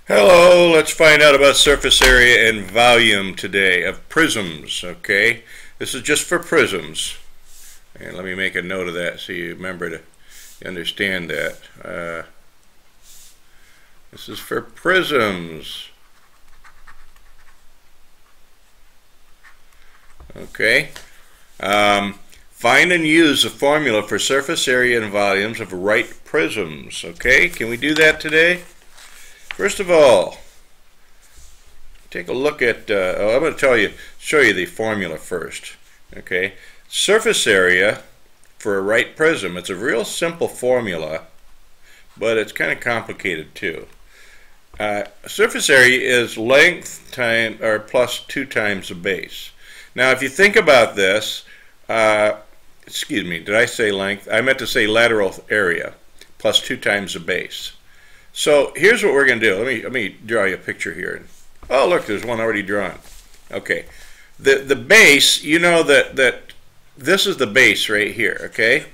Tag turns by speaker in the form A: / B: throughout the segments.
A: Hello, let's find out about surface area and volume today of prisms, okay? This is just for prisms. And let me make a note of that so you remember to understand that. This is for prisms. Okay. Find and use the formula for surface area and volumes of right prisms, okay? Can we do that today? First of all, take a look at, I'm going to show you the formula first. Okay, surface area for a right prism. It's a real simple formula, but it's kind of complicated too. Surface area is length times or plus 2 times the base. Now, if you think about this, excuse me, did I say length? I meant to say lateral area plus 2 times the base. So here's what we're going to do. Let me draw you a picture here. Oh, look, there's one already drawn. Okay, the base. You know that this is the base right here. Okay.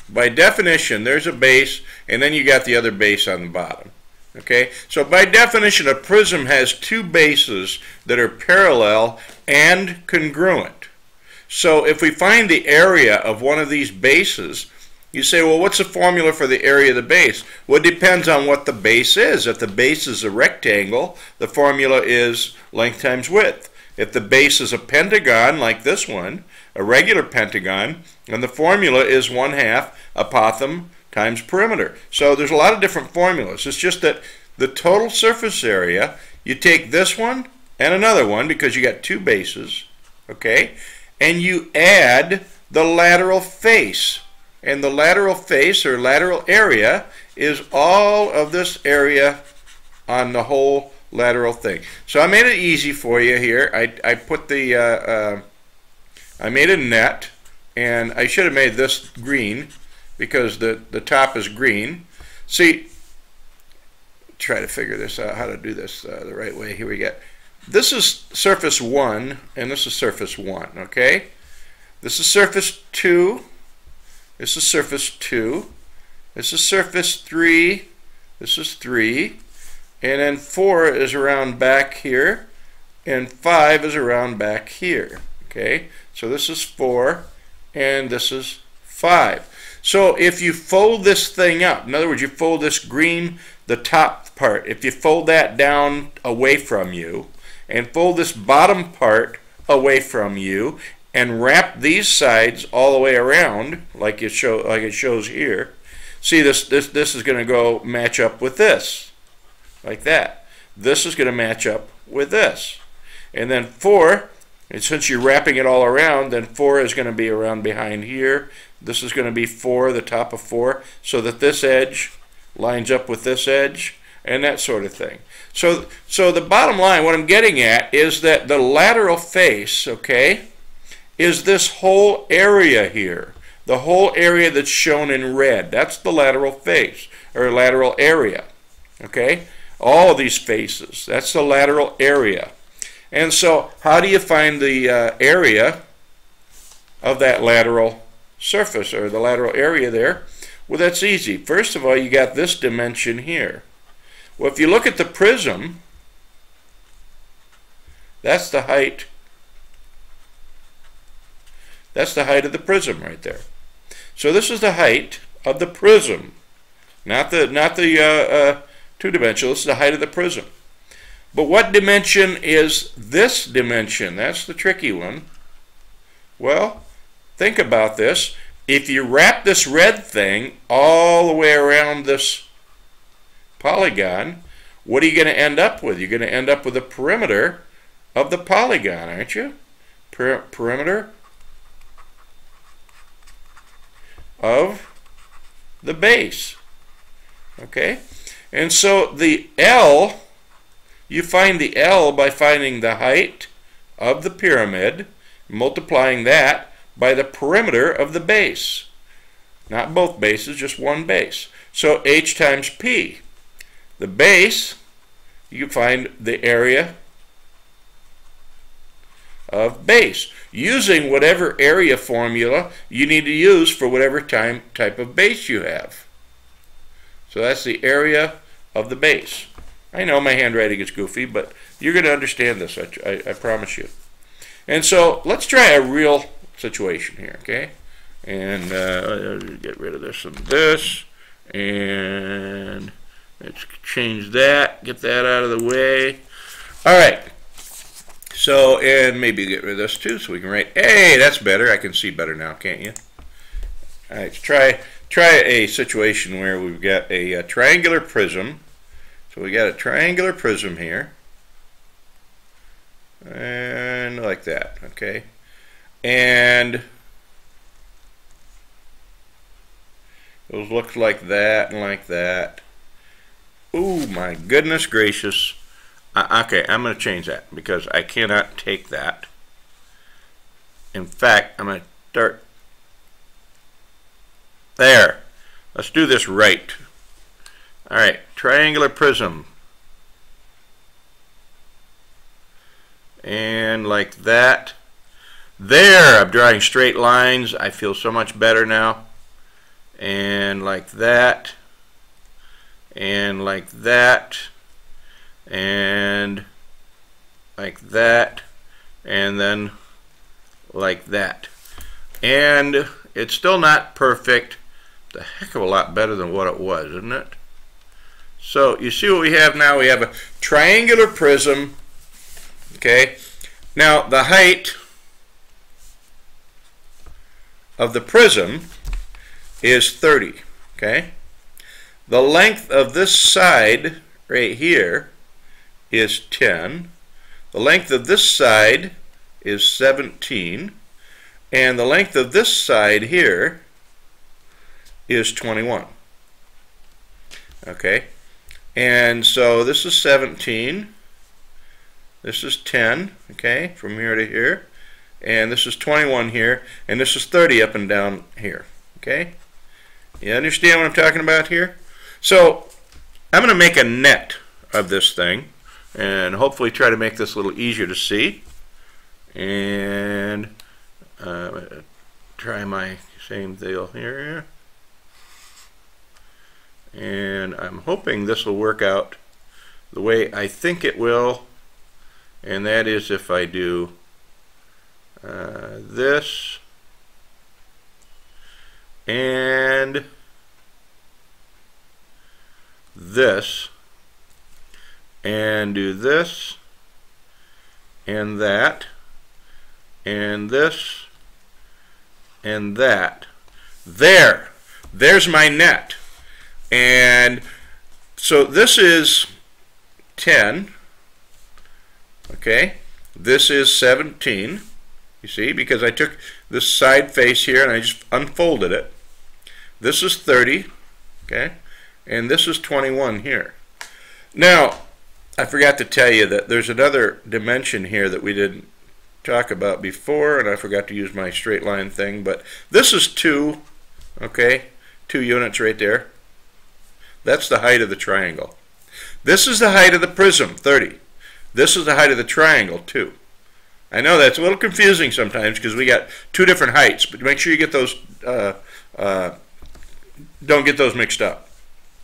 A: By definition, there's a base, and then you got the other base on the bottom. Okay. So by definition, a prism has 2 bases that are parallel and congruent. So if we find the area of one of these bases, you say, well, what's the formula for the area of the base? Well, it depends on what the base is. If the base is a rectangle, the formula is length times width. If the base is a pentagon, like this one, a regular pentagon, then the formula is 1/2 apothem times perimeter. So there's a lot of different formulas. It's just that the total surface area, you take this one and another one because you got 2 bases, okay, and you add the lateral face. And the lateral face or lateral area is all of this area on the whole lateral thing. So I made it easy for you here. I put the I made a net, and I should have made this green because the top is green. See, try to figure this out, how to do this the right way. Here we go. This is surface 1, and this is surface 1. Okay, this is surface 2. This is surface 2, this is surface 3, this is 3, and then 4 is around back here, and 5 is around back here. Okay, so this is 4, and this is 5. So if you fold this thing up, in other words, you fold this green, the top part, if you fold that down away from you, and fold this bottom part away from you, and wrap these sides all the way around, like it shows here. See, this is going to go match up with this, like that. This is going to match up with this, and then 4. And since you're wrapping it all around, then 4 is going to be around behind here. This is going to be 4, the top of 4, so that this edge lines up with this edge, and that sort of thing. So the bottom line, what I'm getting at, is that the lateral face, okay, is this whole area here. The whole area that's shown in red. That's the lateral face, or lateral area. Okay? All of these faces. That's the lateral area. And so, how do you find the area of that lateral surface, or the lateral area there? Well, that's easy. First of all, you got this dimension here. Well, if you look at the prism, that's the height. That's the height of the prism right there. So this is the height of the prism, not the 2-dimensional. This is the height of the prism. But what dimension is this dimension? That's the tricky one. Well, think about this. If you wrap this red thing all the way around this polygon, what are you going to end up with? You're going to end up with the perimeter of the polygon, aren't you? Perimeter of the base. Okay, and so the L, you find the L by finding the height of the pyramid, multiplying that by the perimeter of the base. Not both bases, just one base. So H times P. The base, you find the area of base, using whatever area formula you need to use for whatever type of base you have. So that's the area of the base. I know my handwriting is goofy, but you're going to understand this, I promise you. And so let's try a real situation here, okay? And get rid of this and this, and let's change that, get that out of the way. All right. So, and maybe get rid of this too, so we can write, hey, that's better. I can see better now, can't you? All right, try a situation where we've got a triangular prism. So we got a triangular prism here, and like that, okay? And those look like that and like that. Ooh, my goodness gracious. Okay, I'm going to change that because I cannot take that. In fact, I'm going to start there. Let's do this right. All right, triangular prism. And like that. There, I'm drawing straight lines. I feel so much better now. And like that. And like that. And like that. And then like that. And it's still not perfect. It's a heck of a lot better than what it was, isn't it? So you see what we have now? We have a triangular prism. Okay. Now the height of the prism is 30. Okay. The length of this side right here is 10. The length of this side is 17. And the length of this side here is 21. Okay. And so this is 17. This is 10, okay, from here to here. And this is 21 here. And this is 30 up and down here, okay? You understand what I'm talking about here? So I'm going to make a net of this thing and hopefully try to make this a little easier to see. And try my same deal here. And I'm hoping this will work out the way I think it will, and that is if I do this and this and do this and that and this and that. There's my net. And so this is 10, okay? This is 17, you see, because I took this side face here and I just unfolded it. This is 30, okay? And this is 21 here. Now, I forgot to tell you that there's another dimension here that we didn't talk about before, and I forgot to use my straight line thing, but this is 2, okay? 2 units right there. That's the height of the triangle. This is the height of the prism, 30. This is the height of the triangle, 2. I know that's a little confusing sometimes because we got 2 different heights, but make sure you get those, don't get those mixed up.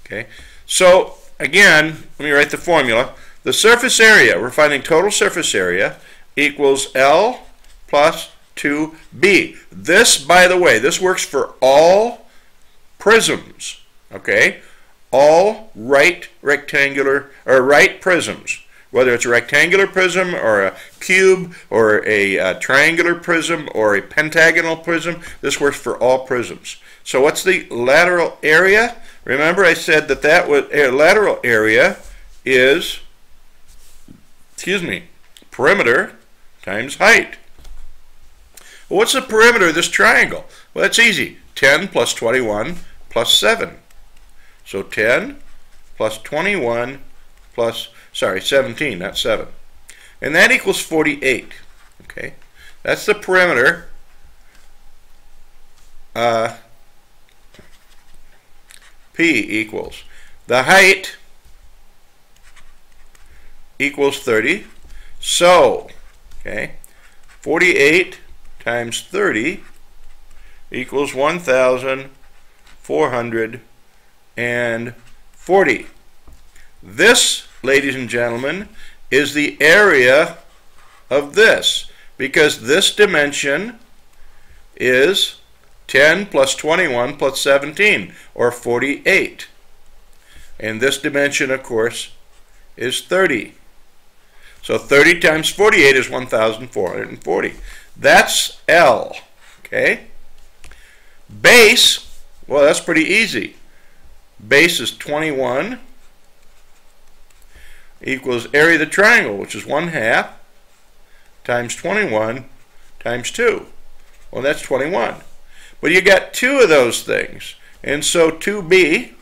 A: Okay. So again, let me write the formula. The surface area, we're finding total surface area, equals L plus 2B. This, by the way, this works for all prisms. Okay. All right rectangular or right prisms, whether it's a rectangular prism or a cube or a triangular prism or a pentagonal prism, this works for all prisms. So what's the lateral area? Remember I said that that was lateral area is, perimeter times height. Well, what's the perimeter of this triangle? Well, that's easy. 10 plus 21 plus 7. So 10 plus 21 plus, 17, not 7. And that equals 48. Okay, that's the perimeter. P equals the height equals 30. So, okay, 48 times 30 equals 1,440. This ladies and gentlemen, is the area of this, because this dimension is 10 plus 21 plus 17, or 48. And this dimension, of course, is 30. So 30 times 48 is 1,440. That's L. Okay? Base, well, that's pretty easy. Base is 21 equals area of the triangle, which is 1/2 times 21 times 2. Well, that's 21. But you got two of those things. And so 2b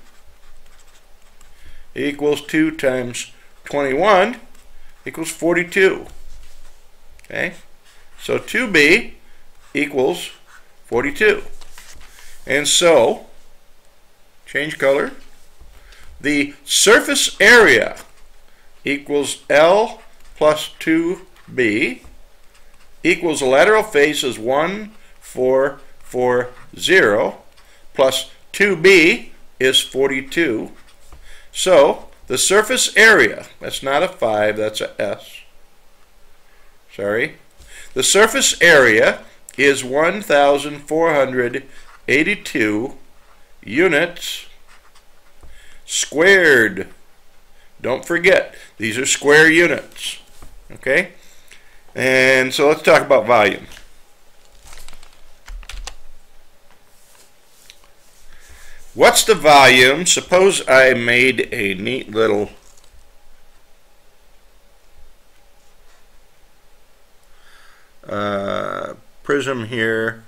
A: equals 2 times 21 equals 42. Okay? So 2b equals 42. And so, change color, the surface area equals L plus 2b equals the lateral faces 1, 4, 4, 0 plus 2b is 42. So the surface area, that's not a 5, that's a S. Sorry. The surface area is 1,482 units squared. Don't forget, these are square units. Okay? And so let's talk about volume. What's the volume? Suppose I made a neat little prism here.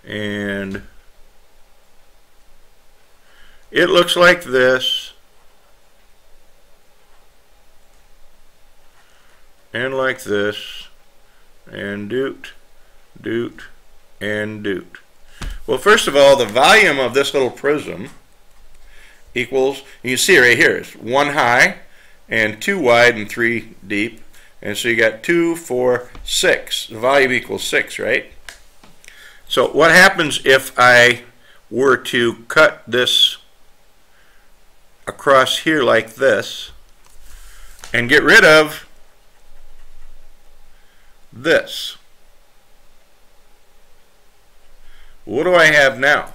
A: And it looks like this, and like this, and doot, doot, and doot. Well, first of all, the volume of this little prism equals, you see right here, it's 1 high, and 2 wide, and 3 deep. And so you got 2, 4, 6. The volume equals 6, right? So what happens if I were to cut this across here like this and get rid of this? What do I have now?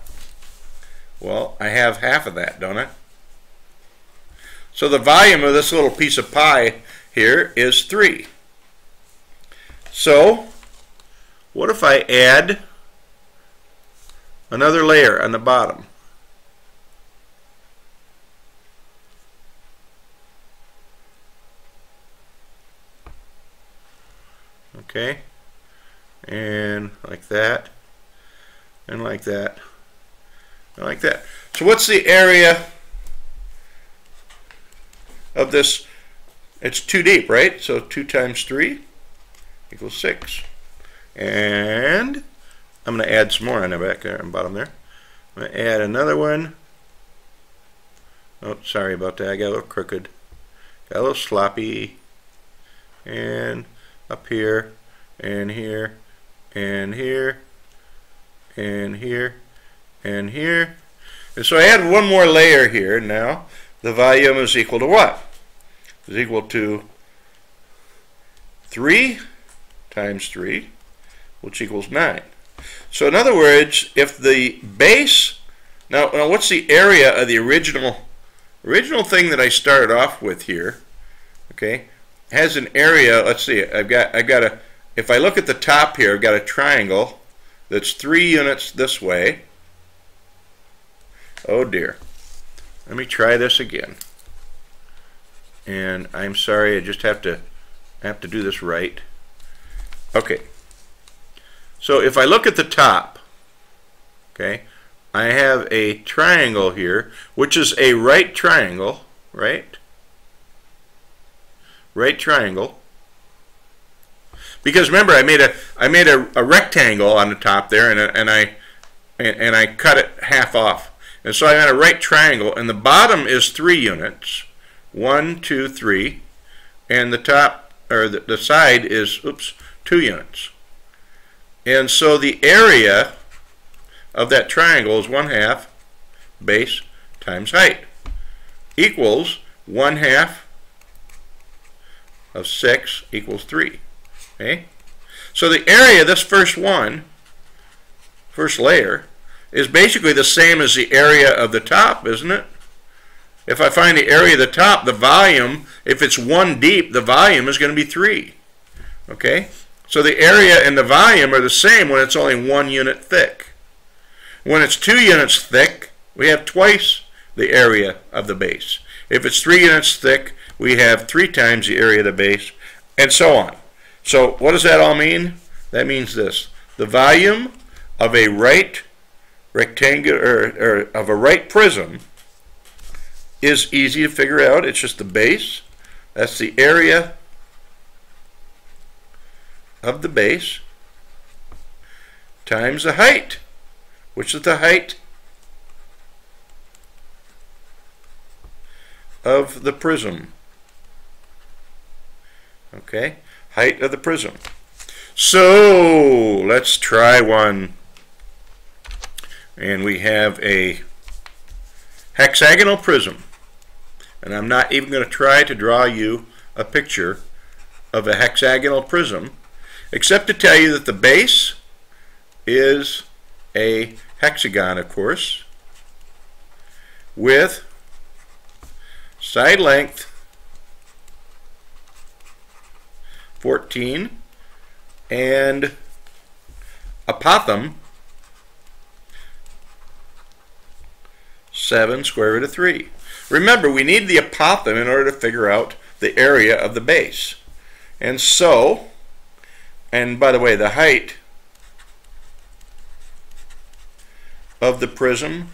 A: Well, I have half of that, don't I? So the volume of this little piece of pie here is 3. So what if I add another layer on the bottom? Okay, and like that, and like that, and like that. So what's the area of this? It's 2 deep, right? So 2 times 3 equals 6. And I'm going to add some more on the back there and bottom there. I'm going to add another one. Oh, sorry about that. I got a little crooked. Got a little sloppy. And up here, and here, and here, and here, and here. And so I add one more layer here. Now the volume is equal to what? Is equal to 3 times 3, which equals 9. So in other words, if the base, now what's the area of the original thing that I started off with here? Okay, has an area. Let's see. I've got a. If I look at the top here, I've got a triangle that's 3 units this way. Oh dear. Let me try this again. And I'm sorry, I just have to do this right. Okay. So if I look at the top, okay, I have a triangle here, which is a right triangle, right? Right triangle. Because remember, I made a rectangle on the top there, and I cut it half off, and so I had a right triangle, and the bottom is 3 units, 1, 2, 3, and the top, or the side is 2 units. And so the area of that triangle is 1/2 base times height, equals 1/2 of 6 equals 3. Okay? So the area of this first layer, is basically the same as the area of the top, isn't it? If I find the area of the top, the volume, if it's 1 deep, the volume is going to be 3. Okay? So the area and the volume are the same when it's only 1 unit thick. When it's 2 units thick, we have twice the area of the base. If it's 3 units thick, we have 3 times the area of the base, and so on. So what does that all mean? That means this: the volume of a right rectangular, or of a right prism, is easy to figure out. It's just the base. That's the area of the base times the height, which is the height of the prism. Okay, height of the prism. So let's try one. And we have a hexagonal prism. And I'm not even going to try to draw you a picture of a hexagonal prism, except to tell you that the base is a hexagon, of course, with side length 14 and apothem 7 square root of 3. Remember, we need the apothem in order to figure out the area of the base. And so, and by the way, the height of the prism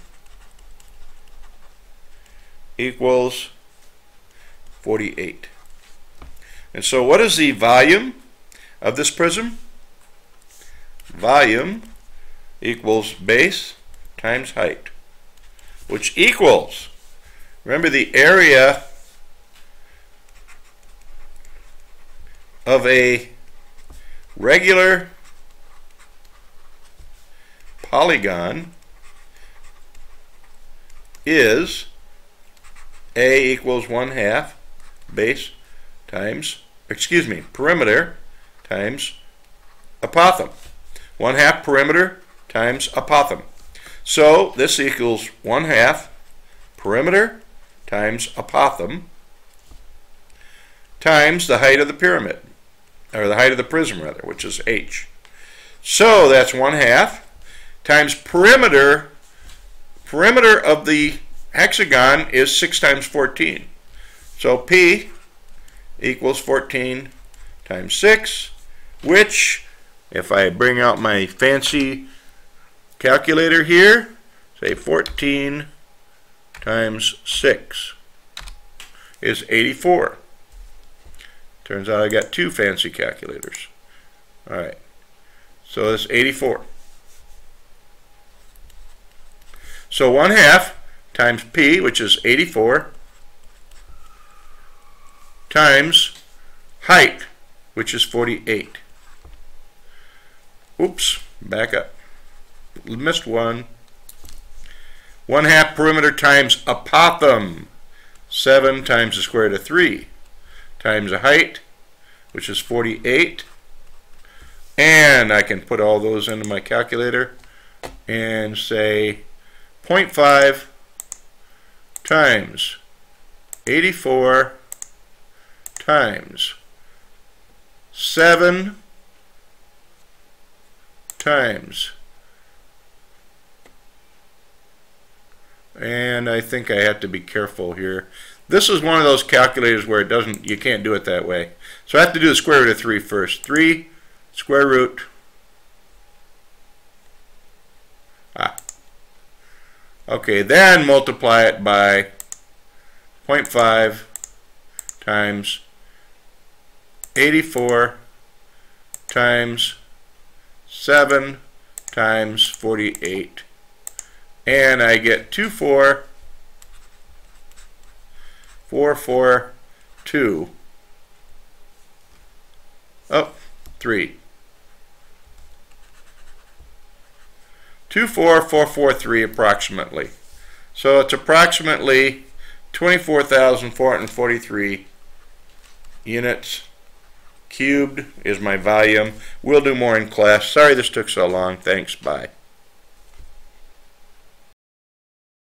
A: equals 48. And so what is the volume of this prism? Volume equals base times height, which equals, remember, the area of a regular polygon is A equals 1/2 base times, perimeter times apothem. 1/2 perimeter times apothem. So this equals 1/2 perimeter times apothem times the height of the pyramid, or the height of the prism rather, which is h. So that's 1/2 times perimeter. Perimeter of the hexagon is 6 times 14. So P equals 14 times 6, which, if I bring out my fancy calculator here, say 14 times 6 is 84. Turns out I got 2 fancy calculators. Alright, so it's 84. So 1/2 times P, which is 84, times height, which is 48. Oops, back up. Missed one. 1/2 perimeter times apothem, 7 times the square root of 3, times the height, which is 48. And I can put all those into my calculator and say 0.5 times 84 times 7 times, and I think I have to be careful here. This is one of those calculators where it doesn't, you can't do it that way. So I have to do the square root of 3 first. 3 square root, okay, then multiply it by 0.5 times 84 times 7 times 48, and I get 24442. Oh, 3. 24443 approximately. So it's approximately 24,443 units cubed is my volume. We'll do more in class. Sorry this took so long. Thanks. Bye.